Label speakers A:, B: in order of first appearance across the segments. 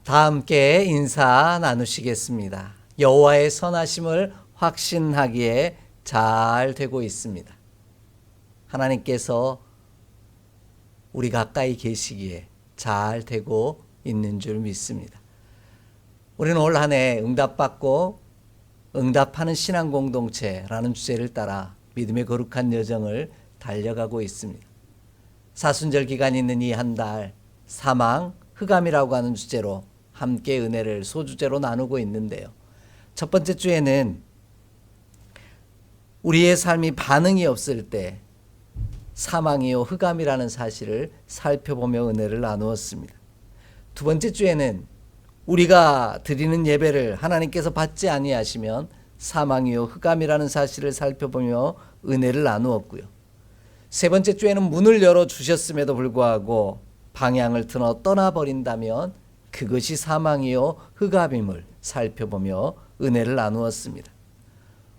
A: 다 함께 인사 나누시겠습니다. 여호와의 선하심을 확신하기에 잘 되고 있습니다. 하나님께서 우리 가까이 계시기에 잘 되고 있는 줄 믿습니다. 우리는 올 한 해 응답받고 응답하는 신앙 공동체라는 주제를 따라 믿음의 거룩한 여정을 달려가고 있습니다. 사순절 기간이 있는 이 한 달, 사망, 흑암이라고 하는 주제로 함께 은혜를 소주제로 나누고 있는데요. 첫 번째 주에는 우리의 삶이 반응이 없을 때 사망이요 흑암이라는 사실을 살펴보며 은혜를 나누었습니다. 두 번째 주에는 우리가 드리는 예배를 하나님께서 받지 아니하시면 사망이요 흑암이라는 사실을 살펴보며 은혜를 나누었고요. 세 번째 주에는 문을 열어주셨음에도 불구하고 방향을 틀어 떠나버린다면 그것이 사망이요 흑암임을 살펴보며 은혜를 나누었습니다.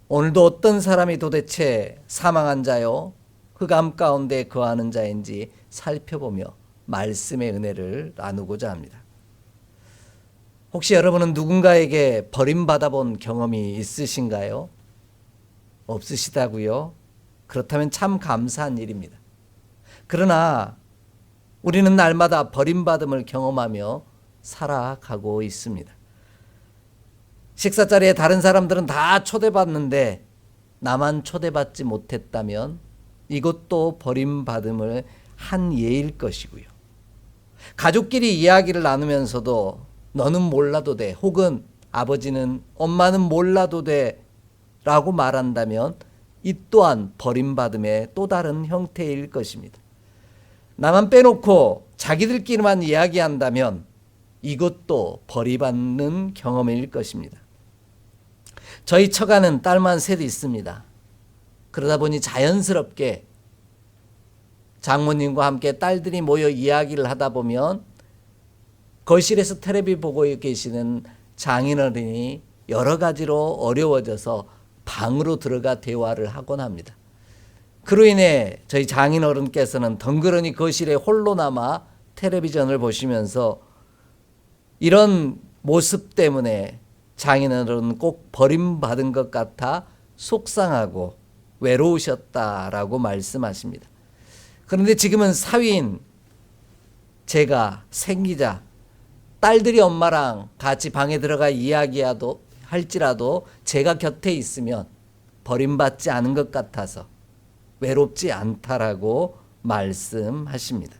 A: 오늘도 어떤 사람이 도대체 사망한 자요 흑암 가운데 거하는 자인지 살펴보며 말씀의 은혜를 나누고자 합니다. 혹시 여러분은 누군가에게 버림받아 본 경험이 있으신가요? 없으시다고요? 그렇다면 참 감사한 일입니다. 그러나 우리는 날마다 버림받음을 경험하며 살아가고 있습니다. 식사 자리에 다른 사람들은 다 초대받는데 나만 초대받지 못했다면 이것도 버림받음을 한 예일 것이고요. 가족끼리 이야기를 나누면서도 너는 몰라도 돼, 혹은 아버지는 엄마는 몰라도 돼 라고 말한다면 이 또한 버림받음의 또 다른 형태일 것입니다. 나만 빼놓고 자기들끼리만 이야기한다면 이것도 버림받는 경험일 것입니다. 저희 처가는 딸만 셋 있습니다. 그러다 보니 자연스럽게 장모님과 함께 딸들이 모여 이야기를 하다 보면 거실에서 텔레비 보고 계시는 장인어른이 여러 가지로 어려워져서 방으로 들어가 대화를 하곤 합니다. 그로 인해 저희 장인어른께서는 덩그러니 거실에 홀로 남아 텔레비전을 보시면서 이런 모습 때문에 장인어른은 꼭 버림받은 것 같아 속상하고 외로우셨다라고 말씀하십니다. 그런데 지금은 사위인 제가 생기자 딸들이 엄마랑 같이 방에 들어가 이야기하도 할지라도 제가 곁에 있으면 버림받지 않은 것 같아서 외롭지 않다라고 말씀하십니다.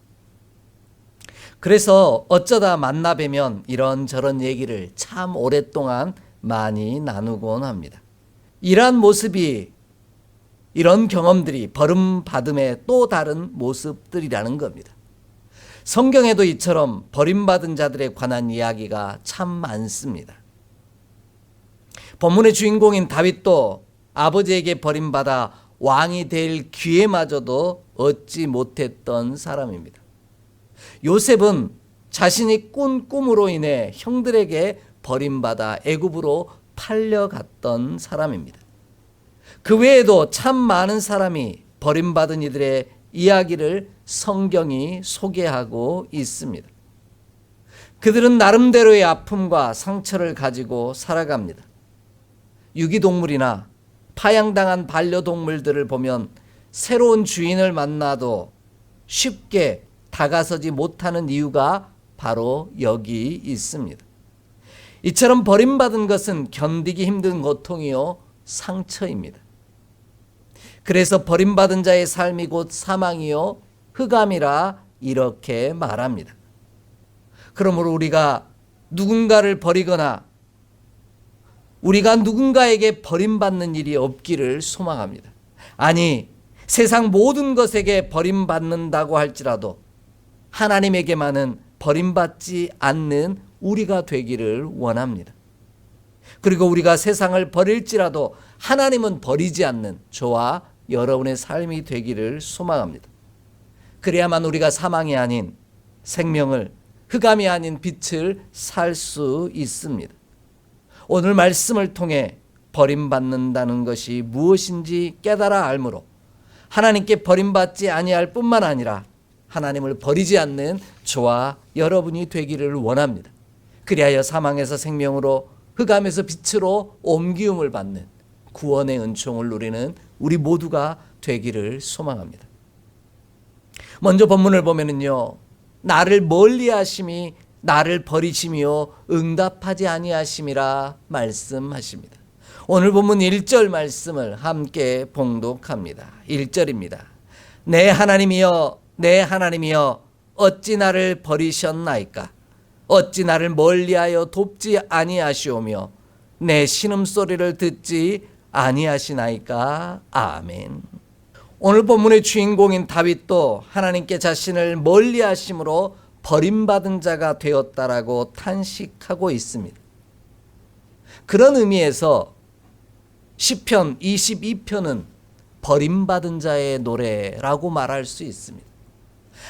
A: 그래서 어쩌다 만나 뵈면 이런저런 얘기를 참 오랫동안 많이 나누곤 합니다. 이러한 모습이, 이런 경험들이 버림받음의 또 다른 모습들이라는 겁니다. 성경에도 이처럼 버림받은 자들에 관한 이야기가 참 많습니다. 본문의 주인공인 다윗도 아버지에게 버림받아 왕이 될 기회마저도 얻지 못했던 사람입니다. 요셉은 자신이 꾼 꿈으로 인해 형들에게 버림받아 애굽으로 팔려갔던 사람입니다. 그 외에도 참 많은 사람이 버림받은 이들의 이야기를 성경이 소개하고 있습니다. 그들은 나름대로의 아픔과 상처를 가지고 살아갑니다. 유기동물이나 파양당한 반려동물들을 보면 새로운 주인을 만나도 쉽게 다가서지 못하는 이유가 바로 여기 있습니다. 이처럼 버림받은 것은 견디기 힘든 고통이요 상처입니다. 그래서 버림받은 자의 삶이 곧 사망이요 흑암이라 이렇게 말합니다. 그러므로 우리가 누군가를 버리거나 우리가 누군가에게 버림받는 일이 없기를 소망합니다. 아니, 세상 모든 것에게 버림받는다고 할지라도 하나님에게만은 버림받지 않는 우리가 되기를 원합니다. 그리고 우리가 세상을 버릴지라도 하나님은 버리지 않는 저와 여러분의 삶이 되기를 소망합니다. 그래야만 우리가 사망이 아닌 생명을, 흑암이 아닌 빛을 살 수 있습니다. 오늘 말씀을 통해 버림받는다는 것이 무엇인지 깨달아 알므로 하나님께 버림받지 아니할 뿐만 아니라 하나님을 버리지 않는 저와 여러분이 되기를 원합니다. 그리하여 사망에서 생명으로, 흑암에서 빛으로 옮기움을 받는 구원의 은총을 누리는 우리 모두가 되기를 소망합니다. 먼저 본문을 보면은요, 나를 멀리하심이 나를 버리시며 응답하지 아니하심이라 말씀하십니다. 오늘 본문 1절 말씀을 함께 봉독합니다. 1절입니다. 내 하나님이여, 내 하나님이여, 어찌 나를 버리셨나이까? 어찌 나를 멀리하여 돕지 아니하시오며 내 신음소리를 듣지 아니하시나이까? 아멘. 오늘 본문의 주인공인 다윗도 하나님께 자신을 멀리하심으로 버림받은 자가 되었다라고 탄식하고 있습니다. 그런 의미에서 시편 22편은 버림받은 자의 노래라고 말할 수 있습니다.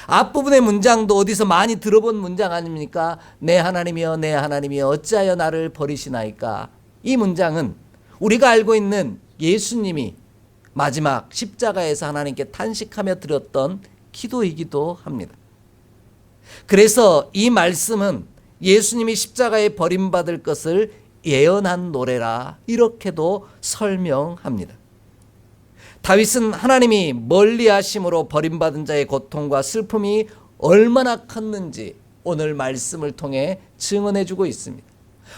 A: 앞부분의 문장도 어디서 많이 들어본 문장 아닙니까? 내 하나님이여, 내 하나님이여, 어찌하여 나를 버리시나이까? 이 문장은 우리가 알고 있는 예수님이 마지막 십자가에서 하나님께 탄식하며 드렸던 기도이기도 합니다. 그래서 이 말씀은 예수님이 십자가에 버림받을 것을 예언한 노래라, 이렇게도 설명합니다. 다윗은 하나님이 멀리하심으로 버림받은 자의 고통과 슬픔이 얼마나 컸는지 오늘 말씀을 통해 증언해주고 있습니다.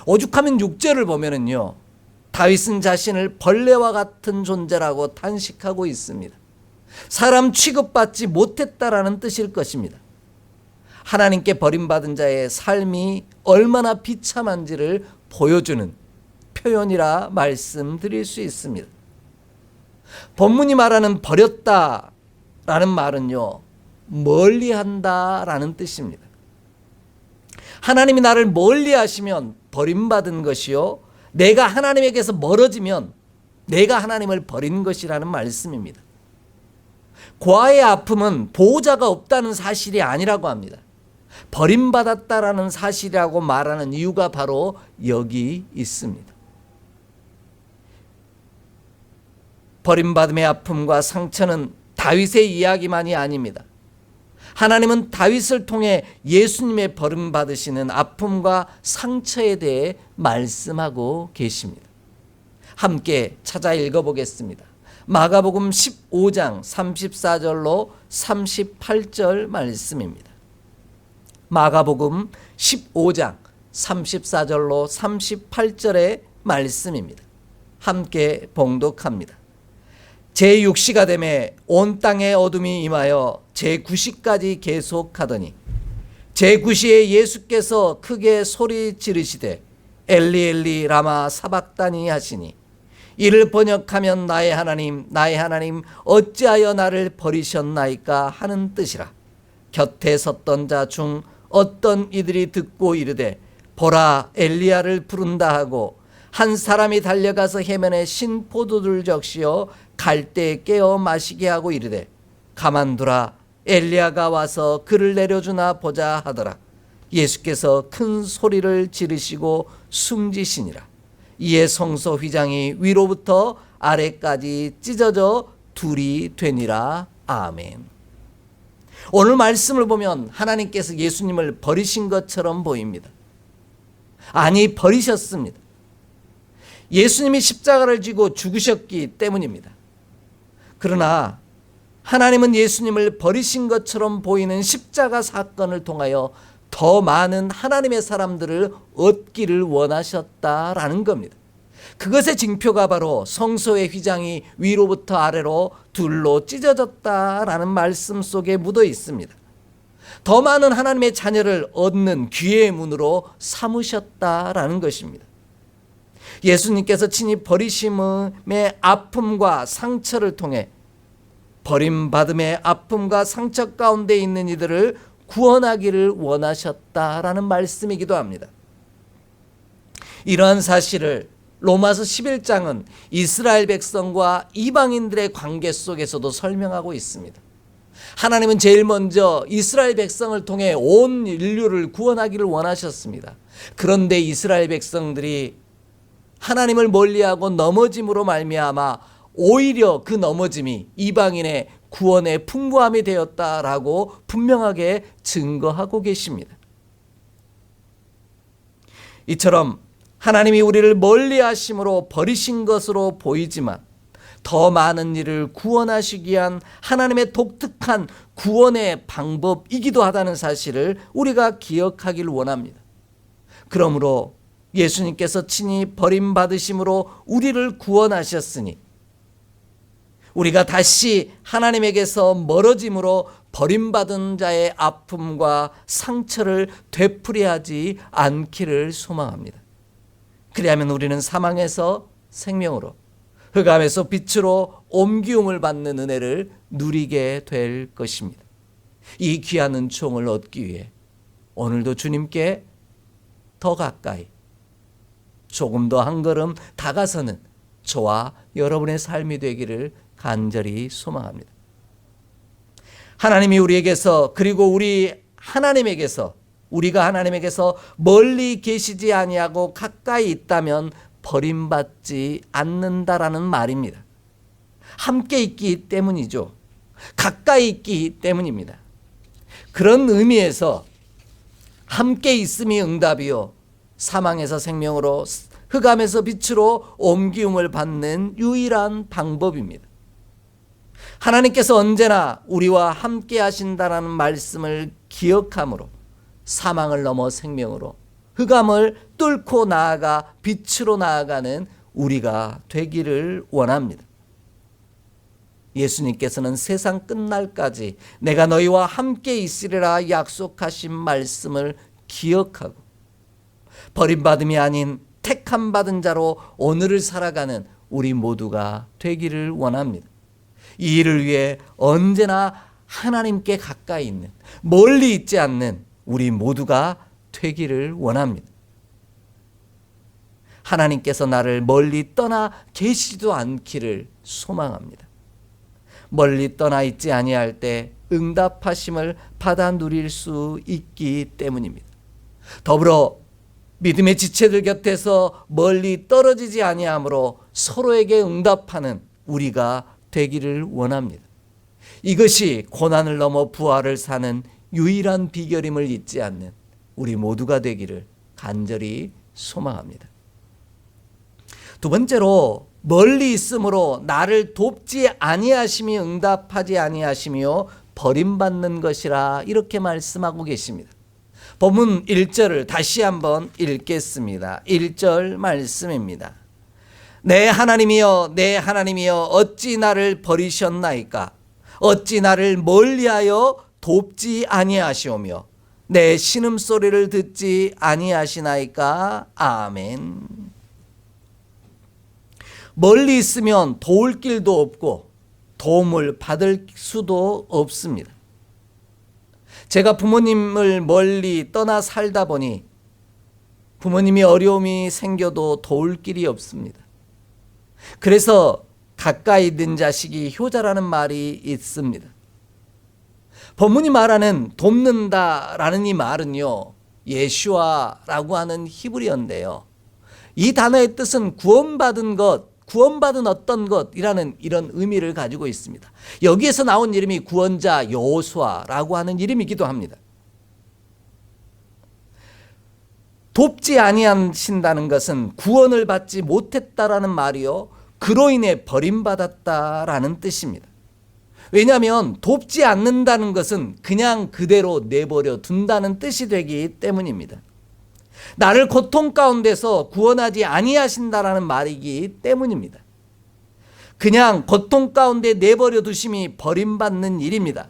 A: 오죽하면 6절을 보면은요, 다윗은 자신을 벌레와 같은 존재라고 탄식하고 있습니다. 사람 취급받지 못했다라는 뜻일 것입니다. 하나님께 버림받은 자의 삶이 얼마나 비참한지를 보여주는 표현이라 말씀드릴 수 있습니다. 본문이 말하는 버렸다라는 말은요, 멀리한다라는 뜻입니다. 하나님이 나를 멀리하시면 버림받은 것이요, 내가 하나님에게서 멀어지면 내가 하나님을 버린 것이라는 말씀입니다. 고아의 아픔은 보호자가 없다는 사실이 아니라고 합니다. 버림받았다라는 사실이라고 말하는 이유가 바로 여기 있습니다. 버림받음의 아픔과 상처는 다윗의 이야기만이 아닙니다. 하나님은 다윗을 통해 예수님의 버림받으시는 아픔과 상처에 대해 말씀하고 계십니다. 함께 찾아 읽어보겠습니다. 마가복음 15장 34절로 38절 말씀입니다. 마가복음 15장 34절로 38절의 말씀입니다. 함께 봉독합니다. 제6시가 되매 온 땅에 어둠이 임하여 제9시까지 계속하더니 제9시에 예수께서 크게 소리 지르시되 엘리 엘리 라마 사박다니 하시니, 이를 번역하면 나의 하나님 나의 하나님 어찌하여 나를 버리셨나이까 하는 뜻이라. 곁에 섰던 자 중 어떤 이들이 듣고 이르되 보라 엘리야를 부른다 하고, 한 사람이 달려가서 해면에 신 포도를 적시어 갈대에 깨어 마시게 하고 이르되 가만두라 엘리야가 와서 그를 내려주나 보자 하더라. 예수께서 큰 소리를 지르시고 숨지시니라. 이에 성소 휘장이 위로부터 아래까지 찢어져 둘이 되니라. 아멘. 오늘 말씀을 보면 하나님께서 예수님을 버리신 것처럼 보입니다. 아니, 버리셨습니다. 예수님이 십자가를 지고 죽으셨기 때문입니다. 그러나 하나님은 예수님을 버리신 것처럼 보이는 십자가 사건을 통하여 더 많은 하나님의 사람들을 얻기를 원하셨다라는 겁니다. 그것의 징표가 바로 성소의 휘장이 위로부터 아래로 둘로 찢어졌다라는 말씀 속에 묻어 있습니다. 더 많은 하나님의 자녀를 얻는 기회의 문으로 삼으셨다라는 것입니다. 예수님께서 친히 버리심의 아픔과 상처를 통해 버림받음의 아픔과 상처 가운데 있는 이들을 구원하기를 원하셨다라는 말씀이기도 합니다. 이러한 사실을 로마서 11장은 이스라엘 백성과 이방인들의 관계 속에서도 설명하고 있습니다. 하나님은 제일 먼저 이스라엘 백성을 통해 온 인류를 구원하기를 원하셨습니다. 그런데 이스라엘 백성들이 하나님을 멀리하고 넘어짐으로 말미암아 오히려 그 넘어짐이 이방인의 구원의 풍부함이 되었다라고 분명하게 증거하고 계십니다. 이처럼 하나님이 우리를 멀리 하심으로 버리신 것으로 보이지만 더 많은 일을 구원하시기 위한 하나님의 독특한 구원의 방법이기도 하다는 사실을 우리가 기억하길 원합니다. 그러므로 예수님께서 친히 버림받으심으로 우리를 구원하셨으니 우리가 다시 하나님에게서 멀어짐으로 버림받은 자의 아픔과 상처를 되풀이하지 않기를 소망합니다. 그리하면 우리는 사망에서 생명으로, 흑암에서 빛으로 옮기움을 받는 은혜를 누리게 될 것입니다. 이 귀한 은총을 얻기 위해 오늘도 주님께 더 가까이, 조금 더 한 걸음 다가서는 저와 여러분의 삶이 되기를 간절히 소망합니다. 하나님이 우리에게서, 그리고 우리가 하나님에게서 멀리 계시지 아니하고 가까이 있다면 버림받지 않는다라는 말입니다. 함께 있기 때문이죠. 가까이 있기 때문입니다. 그런 의미에서 함께 있음이 응답이요, 사망에서 생명으로, 흑암에서 빛으로 옮기움을 받는 유일한 방법입니다. 하나님께서 언제나 우리와 함께 하신다라는 말씀을 기억함으로 사망을 넘어 생명으로, 흑암을 뚫고 나아가 빛으로 나아가는 우리가 되기를 원합니다. 예수님께서는 세상 끝날까지 내가 너희와 함께 있으리라 약속하신 말씀을 기억하고 버림받음이 아닌 택함 받은 자로 오늘을 살아가는 우리 모두가 되기를 원합니다. 이 일을 위해 언제나 하나님께 가까이 있는, 멀리 있지 않는 우리 모두가 되기를 원합니다. 하나님께서 나를 멀리 떠나 계시지도 않기를 소망합니다. 멀리 떠나 있지 아니할 때 응답하심을 받아 누릴 수 있기 때문입니다. 더불어 믿음의 지체들 곁에서 멀리 떨어지지 아니하므로 서로에게 응답하는 우리가 되기를 원합니다. 이것이 고난을 넘어 부활을 사는 유일한 비결임을 잊지 않는 우리 모두가 되기를 간절히 소망합니다. 두 번째로, 멀리 있으므로 나를 돕지 아니하심이 응답하지 아니하심이요 버림받는 것이라, 이렇게 말씀하고 계십니다. 본문 1절을 다시 한번 읽겠습니다. 1절 말씀입니다. 내 하나님이여, 내 하나님이여, 어찌 나를 버리셨나이까? 어찌 나를 멀리하여 돕지 아니하시오며 내 신음소리를 듣지 아니하시나이까? 아멘. 멀리 있으면 도울 길도 없고 도움을 받을 수도 없습니다. 제가 부모님을 멀리 떠나 살다 보니 부모님이 어려움이 생겨도 도울 길이 없습니다. 그래서 가까이 있는 자식이 효자라는 말이 있습니다. 본문이 말하는 돕는다라는 이 말은요, 예슈아라고 하는 히브리어인데요, 이 단어의 뜻은 구원받은 것, 구원받은 어떤 것이라는 이런 의미를 가지고 있습니다. 여기에서 나온 이름이 구원자 여호수아라고 하는 이름이기도 합니다. 돕지 아니하신다는 것은 구원을 받지 못했다라는 말이요, 그로 인해 버림받았다라는 뜻입니다. 왜냐하면 돕지 않는다는 것은 그냥 그대로 내버려 둔다는 뜻이 되기 때문입니다. 나를 고통 가운데서 구원하지 아니하신다라는 말이기 때문입니다. 그냥 고통 가운데 내버려 두심이 버림받는 일입니다.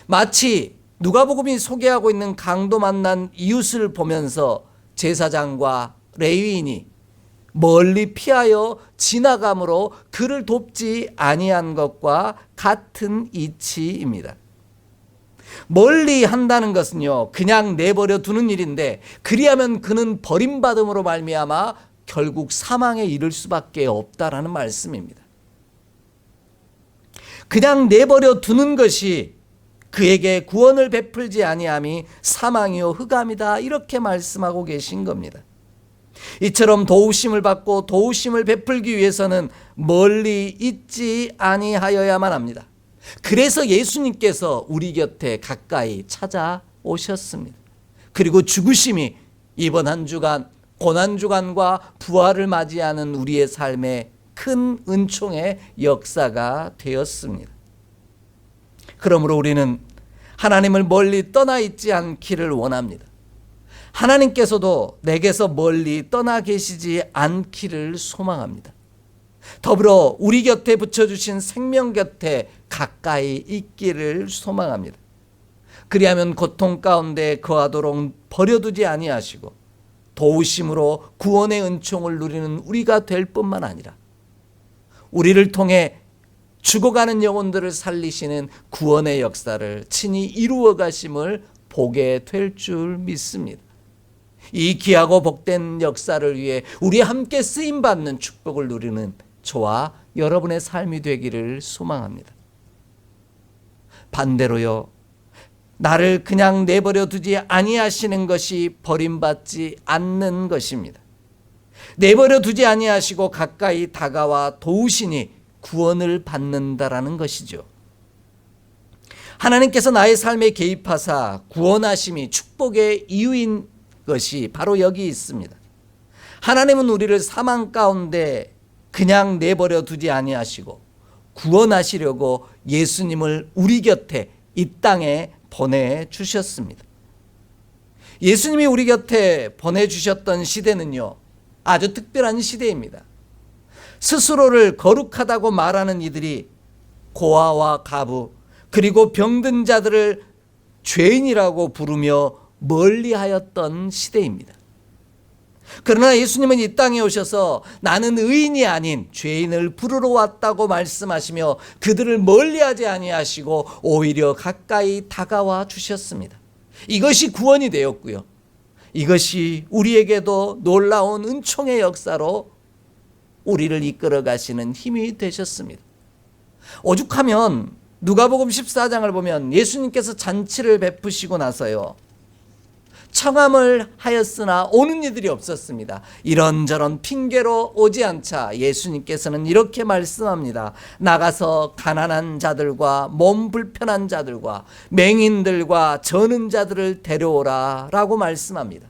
A: 마치 누가복음이 소개하고 있는 강도 만난 이웃을 보면서 제사장과 레위인이 멀리 피하여 지나감으로 그를 돕지 아니한 것과 같은 이치입니다. 멀리 한다는 것은요, 그냥 내버려 두는 일인데, 그리하면 그는 버림받음으로 말미암아 결국 사망에 이를 수밖에 없다라는 말씀입니다. 그냥 내버려 두는 것이 그에게 구원을 베풀지 아니함이 사망이요 흑암이다, 이렇게 말씀하고 계신 겁니다. 이처럼 도우심을 받고 도우심을 베풀기 위해서는 멀리 있지 아니하여야만 합니다. 그래서 예수님께서 우리 곁에 가까이 찾아오셨습니다. 그리고 죽으심이 이번 한 주간 고난주간과 부활을 맞이하는 우리의 삶에 큰 은총의 역사가 되었습니다. 그러므로 우리는 하나님을 멀리 떠나 있지 않기를 원합니다. 하나님께서도 내게서 멀리 떠나 계시지 않기를 소망합니다. 더불어 우리 곁에 붙여주신 생명 곁에 가까이 있기를 소망합니다. 그리하면 고통 가운데 거하도록 버려두지 아니하시고 도우심으로 구원의 은총을 누리는 우리가 될 뿐만 아니라 우리를 통해 죽어가는 영혼들을 살리시는 구원의 역사를 친히 이루어 가심을 보게 될 줄 믿습니다. 이 귀하고 복된 역사를 위해 우리 함께 쓰임받는 축복을 누리는 저와 여러분의 삶이 되기를 소망합니다. 반대로요, 나를 그냥 내버려 두지 아니하시는 것이 버림받지 않는 것입니다. 내버려 두지 아니하시고 가까이 다가와 도우시니 구원을 받는다라는 것이죠. 하나님께서 나의 삶에 개입하사 구원하심이 축복의 이유인 것이 바로 여기 있습니다. 하나님은 우리를 사망 가운데 그냥 내버려 두지 아니하시고 구원하시려고 예수님을 우리 곁에 이 땅에 보내주셨습니다. 예수님이 우리 곁에 보내주셨던 시대는요, 아주 특별한 시대입니다. 스스로를 거룩하다고 말하는 이들이 고아와 가부 그리고 병든 자들을 죄인이라고 부르며 멀리하였던 시대입니다. 그러나 예수님은 이 땅에 오셔서 나는 의인이 아닌 죄인을 부르러 왔다고 말씀하시며 그들을 멀리하지 아니하시고 오히려 가까이 다가와 주셨습니다. 이것이 구원이 되었고요. 이것이 우리에게도 놀라운 은총의 역사로 우리를 이끌어 가시는 힘이 되셨습니다. 오죽하면 누가복음 14장을 보면 예수님께서 잔치를 베푸시고 나서요, 청함을 하였으나 오는 이들이 없었습니다. 이런저런 핑계로 오지 않자 예수님께서는 이렇게 말씀합니다. 나가서 가난한 자들과 몸 불편한 자들과 맹인들과 저는 자들을 데려오라 라고 말씀합니다.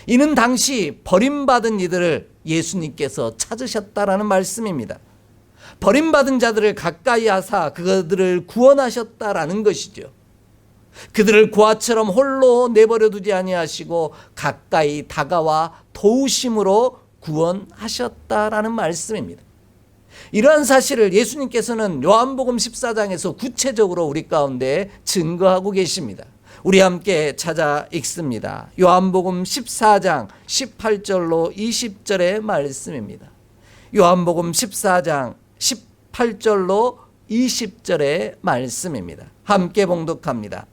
A: 이는 당시 버림받은 이들을 예수님께서 찾으셨다라는 말씀입니다. 버림받은 자들을 가까이 하사 그들을 구원하셨다라는 것이죠. 그들을 고아처럼 홀로 내버려 두지 아니하시고 가까이 다가와 도우심으로 구원하셨다라는 말씀입니다. 이러한 사실을 예수님께서는 요한복음 14장에서 구체적으로 우리 가운데 증거하고 계십니다. 우리 함께 찾아 읽습니다. 요한복음 14장 18절로 20절의 말씀입니다. 요한복음 14장 18절로 20절의 말씀입니다. 함께 봉독합니다.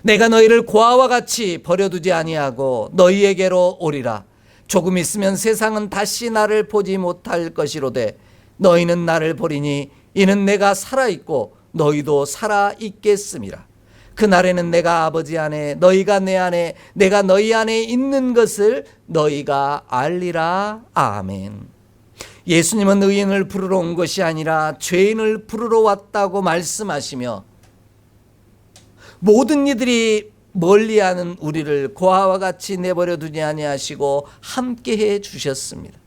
A: 내가 너희를 고아와 같이 버려두지 아니하고 너희에게로 오리라. 조금 있으면 세상은 다시 나를 보지 못할 것이로되 너희는 나를 보리니 이는 내가 살아있고 너희도 살아있겠음이라. 그날에는 내가 아버지 안에 너희가 내 안에 내가 너희 안에 있는 것을 너희가 알리라. 아멘. 예수님은 의인을 부르러 온 것이 아니라 죄인을 부르러 왔다고 말씀하시며 모든 이들이 멀리하는 우리를 고아와 같이 내버려 두지 아니하시고 함께해 주셨습니다.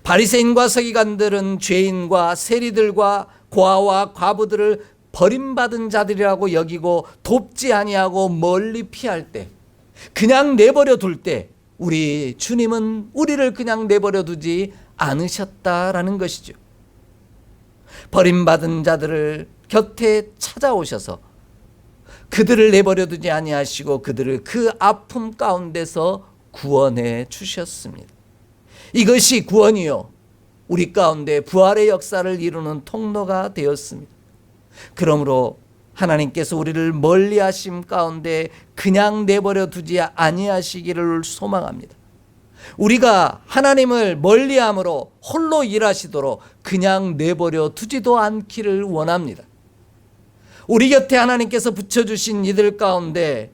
A: 바리새인과 서기관들은 죄인과 세리들과 고아와 과부들을 버림받은 자들이라고 여기고 돕지 아니하고 멀리 피할 때, 그냥 내버려 둘 때 우리 주님은 우리를 그냥 내버려 두지 않으셨다라는 것이죠. 버림받은 자들을 곁에 찾아오셔서 그들을 내버려 두지 아니하시고 그들을 그 아픔 가운데서 구원해 주셨습니다. 이것이 구원이요, 우리 가운데 부활의 역사를 이루는 통로가 되었습니다. 그러므로 하나님께서 우리를 멀리하심 가운데 그냥 내버려 두지 아니하시기를 소망합니다. 우리가 하나님을 멀리함으로 홀로 일하시도록 그냥 내버려 두지도 않기를 원합니다. 우리 곁에 하나님께서 붙여주신 이들 가운데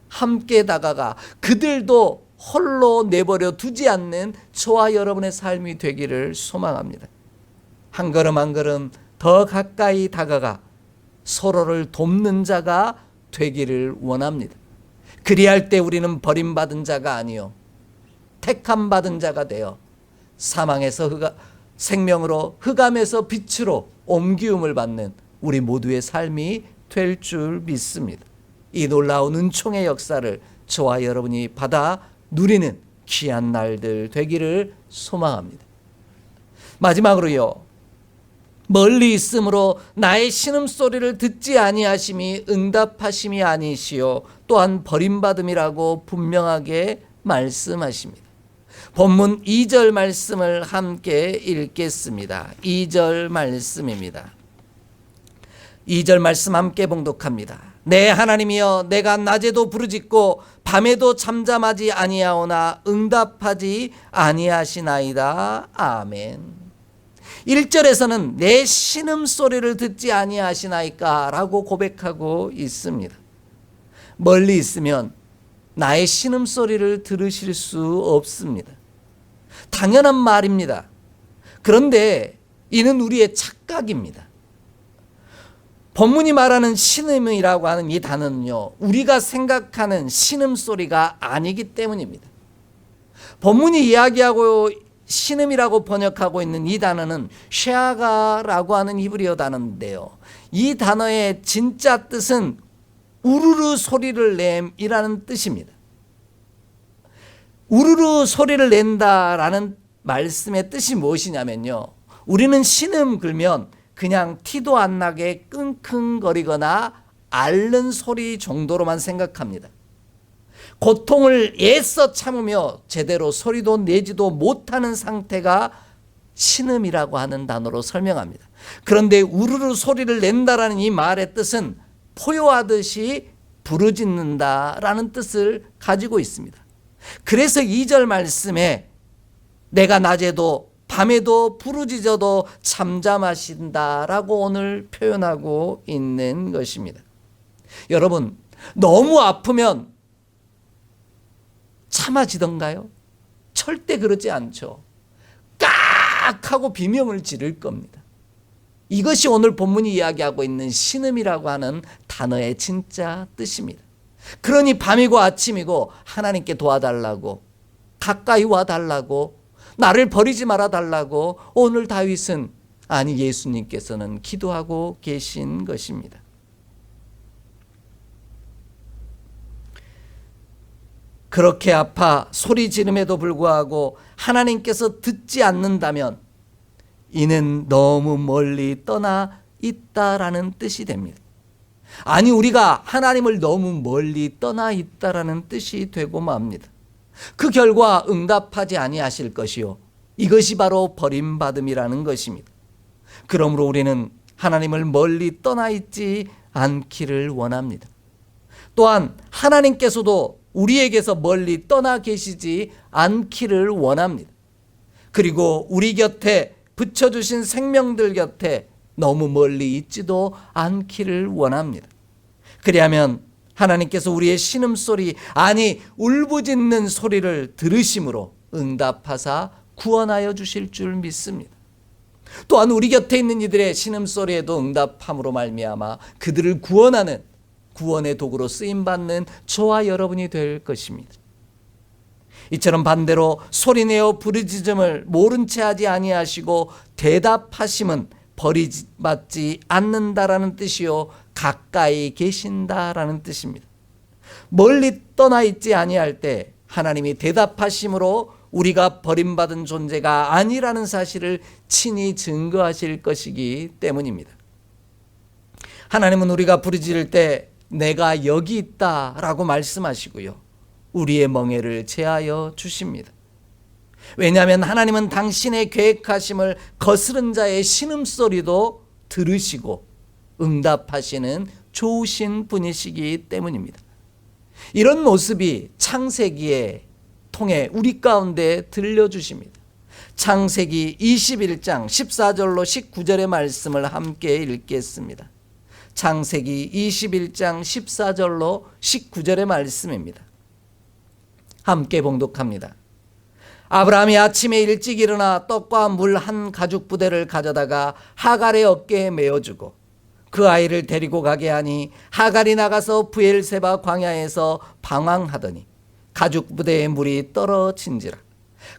A: 함께 다가가 그들도 홀로 내버려 두지 않는 저와 여러분의 삶이 되기를 소망합니다. 한 걸음 한 걸음 더 가까이 다가가 서로를 돕는 자가 되기를 원합니다. 그리할 때 우리는 버림받은 자가 아니요 택함 받은 자가 되어 사망에서 생명으로, 흑암에서 빛으로 옮기움을 받는 우리 모두의 삶이 될 줄 믿습니다. 이 놀라운 은총의 역사를 저와 여러분이 받아 누리는 귀한 날들 되기를 소망합니다. 마지막으로요, 멀리 있으므로 나의 신음소리를 듣지 아니하심이 응답하심이 아니시요 또한 버림받음이라고 분명하게 말씀하십니다. 본문 2절 말씀을 함께 읽겠습니다. 2절 말씀입니다. 2절 말씀 함께 봉독합니다. 내 하나님이여, 내가 낮에도 부르짖고 밤에도 잠잠하지 아니하오나 응답하지 아니하시나이다. 아멘. 1절에서는 내 신음소리를 듣지 아니하시나이까 라고 고백하고 있습니다. 멀리 있으면 나의 신음소리를 들으실 수 없습니다. 당연한 말입니다. 그런데 이는 우리의 착각입니다. 본문이 말하는 신음이라고 하는 이 단어는요, 우리가 생각하는 신음소리가 아니기 때문입니다. 본문이 이야기하고 신음이라고 번역하고 있는 이 단어는 쉐아가라고 하는 히브리어 단어인데요, 이 단어의 진짜 뜻은 우르르 소리를 냄이라는 뜻입니다. 우르르 소리를 낸다라는 말씀의 뜻이 무엇이냐면요, 우리는 신음 그러면 그냥 티도 안 나게 끙끙거리거나 앓는 소리 정도로만 생각합니다. 고통을 애써 참으며 제대로 소리도 내지도 못하는 상태가 신음이라고 하는 단어로 설명합니다. 그런데 우르르 소리를 낸다라는 이 말의 뜻은 포효하듯이 부르짖는다라는 뜻을 가지고 있습니다. 그래서 2절 말씀에 내가 낮에도 밤에도 부르짖어도 잠잠하신다라고 오늘 표현하고 있는 것입니다. 여러분, 너무 아프면 참아지던가요? 절대 그러지 않죠. 깍 하고 비명을 지를 겁니다. 이것이 오늘 본문이 이야기하고 있는 신음이라고 하는 단어의 진짜 뜻입니다. 그러니 밤이고 아침이고 하나님께 도와달라고, 가까이 와달라고, 나를 버리지 말아달라고 오늘 다윗은, 아니 예수님께서는 기도하고 계신 것입니다. 그렇게 아파 소리 지름에도 불구하고 하나님께서 듣지 않는다면 이는 너무 멀리 떠나 있다라는 뜻이 됩니다. 아니, 우리가 하나님을 너무 멀리 떠나 있다라는 뜻이 되고 맙니다. 그 결과 응답하지 아니하실 것이요, 이것이 바로 버림받음이라는 것입니다. 그러므로 우리는 하나님을 멀리 떠나 있지 않기를 원합니다. 또한 하나님께서도 우리에게서 멀리 떠나 계시지 않기를 원합니다. 그리고 우리 곁에 붙여주신 생명들 곁에 너무 멀리 있지도 않기를 원합니다. 그리하면 하나님께서 우리의 신음소리, 아니 울부짖는 소리를 들으심으로 응답하사 구원하여 주실 줄 믿습니다. 또한 우리 곁에 있는 이들의 신음소리에도 응답함으로 말미암아 그들을 구원하는 구원의 도구로 쓰임받는 저와 여러분이 될 것입니다. 이처럼 반대로 소리내어 부르짖음을 모른 채 하지 아니하시고 대답하심은 버림받지 않는다라는 뜻이요, 가까이 계신다라는 뜻입니다. 멀리 떠나 있지 아니할 때 하나님이 대답하심으로 우리가 버림받은 존재가 아니라는 사실을 친히 증거하실 것이기 때문입니다. 하나님은 우리가 부르짖을 때 내가 여기 있다라고 말씀하시고요, 우리의 멍에를 제하여 주십니다. 왜냐하면 하나님은 당신의 계획하심을 거스른 자의 신음소리도 들으시고 응답하시는 좋으신 분이시기 때문입니다. 이런 모습이 창세기에 통해 우리 가운데 들려주십니다. 창세기 21장 14절로 19절의 말씀을 함께 읽겠습니다. 창세기 21장 14절로 19절의 말씀입니다. 함께 봉독합니다. 아브라함이 아침에 일찍 일어나 떡과 물 한 가죽 부대를 가져다가 하갈의 어깨에 메어주고 그 아이를 데리고 가게 하니 하갈이 나가서 브엘세바 광야에서 방황하더니 가죽 부대에 물이 떨어진지라.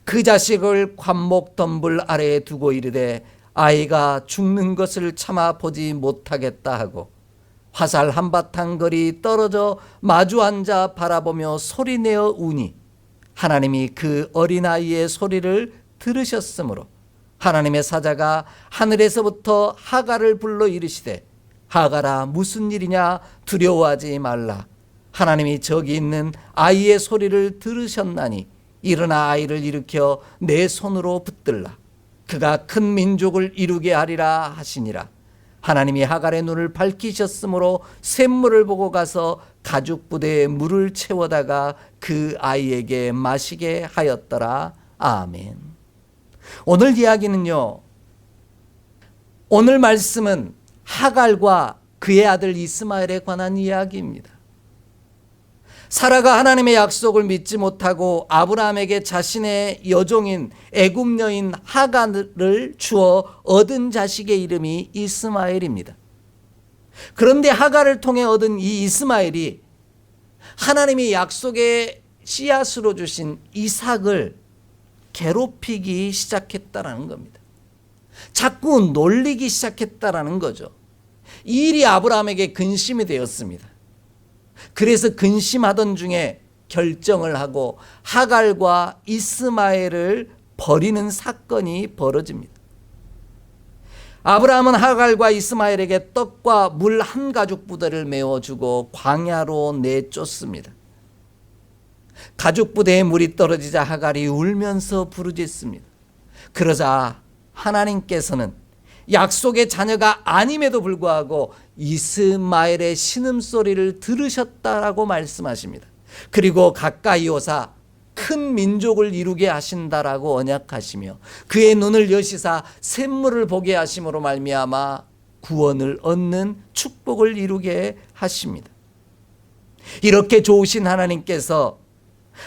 A: 그 자식을 관목 덤불 아래에 두고 이르되 아이가 죽는 것을 참아 보지 못하겠다 하고 화살 한바탕 거리 떨어져 마주 앉아 바라보며 소리내어 우니 하나님이 그 어린아이의 소리를 들으셨으므로 하나님의 사자가 하늘에서부터 하갈을 불러 이르시되 하갈아 무슨 일이냐 두려워하지 말라. 하나님이 저기 있는 아이의 소리를 들으셨나니 일어나 아이를 일으켜 내 손으로 붙들라. 그가 큰 민족을 이루게 하리라 하시니라. 하나님이 하갈의 눈을 밝히셨으므로 샘물을 보고 가서 가죽 부대에 물을 채워다가 그 아이에게 마시게 하였더라. 아멘. 오늘 이야기는요, 오늘 말씀은 하갈과 그의 아들 이스마엘에 관한 이야기입니다. 사라가 하나님의 약속을 믿지 못하고 아브라함에게 자신의 여종인 애굽 여인 하갈을 주어 얻은 자식의 이름이 이스마엘입니다. 그런데 하갈을 통해 얻은 이 이스마엘이 하나님이 약속의 씨앗으로 주신 이삭을 괴롭히기 시작했다라는 겁니다. 자꾸 놀리기 시작했다라는 거죠. 이 일이 아브라함에게 근심이 되었습니다. 그래서 근심하던 중에 결정을 하고 하갈과 이스마엘을 버리는 사건이 벌어집니다. 아브라함은 하갈과 이스마엘에게 떡과 물 한 가죽 부대를 메워주고 광야로 내쫓습니다. 가죽 부대에 물이 떨어지자 하갈이 울면서 부르짖습니다. 그러자 하나님께서는 약속의 자녀가 아님에도 불구하고 이스마엘의 신음소리를 들으셨다라고 말씀하십니다. 그리고 가까이 오사 큰 민족을 이루게 하신다라고 언약하시며 그의 눈을 여시사 샘물을 보게 하심으로 말미암아 구원을 얻는 축복을 이루게 하십니다. 이렇게 좋으신 하나님께서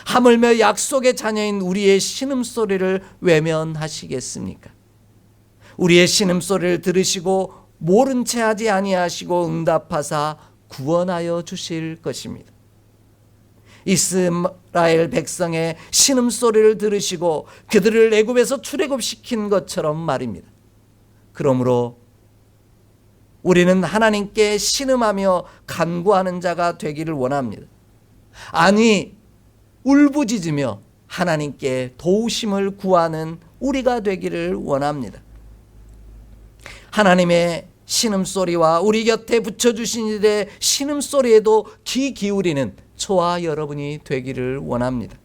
A: 하물며 약속의 자녀인 우리의 신음소리를 외면하시겠습니까? 우리의 신음소리를 들으시고 모른 채 하지 아니하시고 응답하사 구원하여 주실 것입니다. 이스라엘 백성의 신음소리를 들으시고 그들을 애굽에서 출애굽시킨 것처럼 말입니다. 그러므로 우리는 하나님께 신음하며 간구하는 자가 되기를 원합니다. 아니, 울부짖으며 하나님께 도우심을 구하는 우리가 되기를 원합니다. 하나님의 신음소리와 우리 곁에 붙여주신 이들의 신음소리에도 귀 기울이는 저와 여러분이 되기를 원합니다.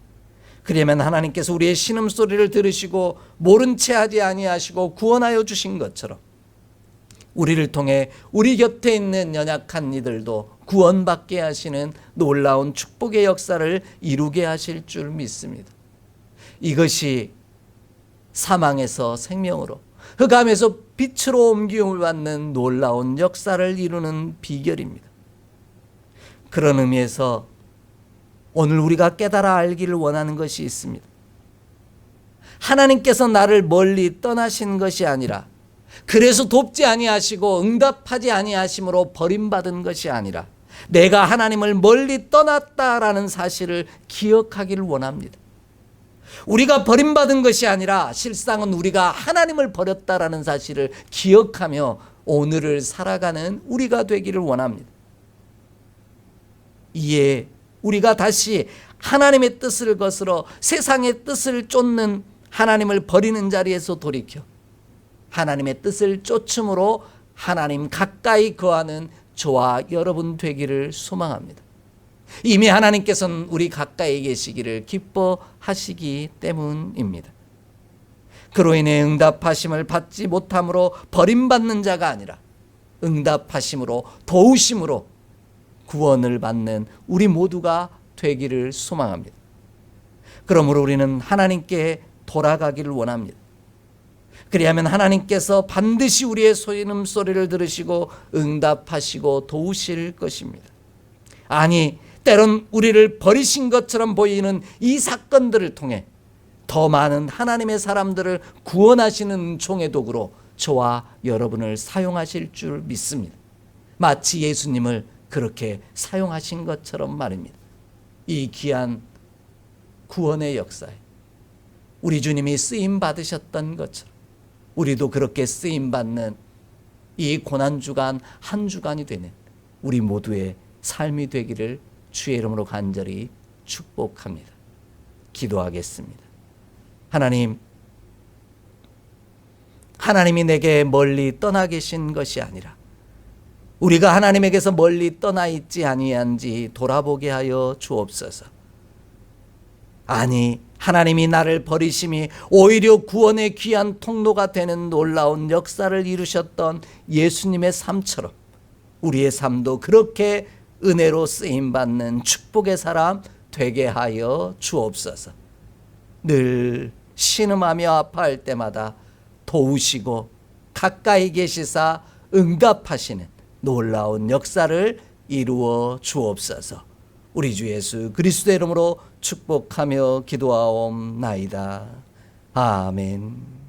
A: 그러면 하나님께서 우리의 신음소리를 들으시고 모른 채 하지 아니하시고 구원하여 주신 것처럼 우리를 통해 우리 곁에 있는 연약한 이들도 구원받게 하시는 놀라운 축복의 역사를 이루게 하실 줄 믿습니다. 이것이 사망에서 생명으로, 흑암에서 빛으로 옮김을 받는 놀라운 역사를 이루는 비결입니다. 그런 의미에서 오늘 우리가 깨달아 알기를 원하는 것이 있습니다. 하나님께서 나를 멀리 떠나신 것이 아니라, 그래서 돕지 아니하시고 응답하지 아니하심으로 버림받은 것이 아니라 내가 하나님을 멀리 떠났다라는 사실을 기억하기를 원합니다. 우리가 버림받은 것이 아니라 실상은 우리가 하나님을 버렸다라는 사실을 기억하며 오늘을 살아가는 우리가 되기를 원합니다. 이에 우리가 다시 하나님의 뜻을 거스러 세상의 뜻을 쫓는 하나님을 버리는 자리에서 돌이켜 하나님의 뜻을 쫓음으로 하나님 가까이 거하는 저와 여러분 되기를 소망합니다. 이미 하나님께서는 우리 가까이 계시기를 기뻐하시기 때문입니다. 그로 인해 응답하심을 받지 못함으로 버림받는 자가 아니라 응답하심으로 도우심으로 구원을 받는 우리 모두가 되기를 소망합니다. 그러므로 우리는 하나님께 돌아가기를 원합니다. 그리하면 하나님께서 반드시 우리의 소리를 들으시고 응답하시고 도우실 것입니다. 아니, 때론 우리를 버리신 것처럼 보이는 이 사건들을 통해 더 많은 하나님의 사람들을 구원하시는 종의 도구로 저와 여러분을 사용하실 줄 믿습니다. 마치 예수님을 그렇게 사용하신 것처럼 말입니다. 이 귀한 구원의 역사에 우리 주님이 쓰임 받으셨던 것처럼 우리도 그렇게 쓰임 받는 이 고난주간 한 주간이 되는 우리 모두의 삶이 되기를 주의 이름으로 간절히 축복합니다. 기도하겠습니다. 하나님이 내게 멀리 떠나 계신 것이 아니라 우리가 하나님에게서 멀리 떠나 있지 아니한지 돌아보게 하여 주옵소서. 아니, 하나님이 나를 버리심이 오히려 구원의 귀한 통로가 되는 놀라운 역사를 이루셨던 예수님의 삶처럼 우리의 삶도 그렇게 은혜로 쓰임받는 축복의 사람 되게 하여 주옵소서. 늘 신음하며 아파할 때마다 도우시고 가까이 계시사 응답하시는 놀라운 역사를 이루어 주옵소서. 우리 주 예수 그리스도의 이름으로 축복하며 기도하옵나이다. 아멘.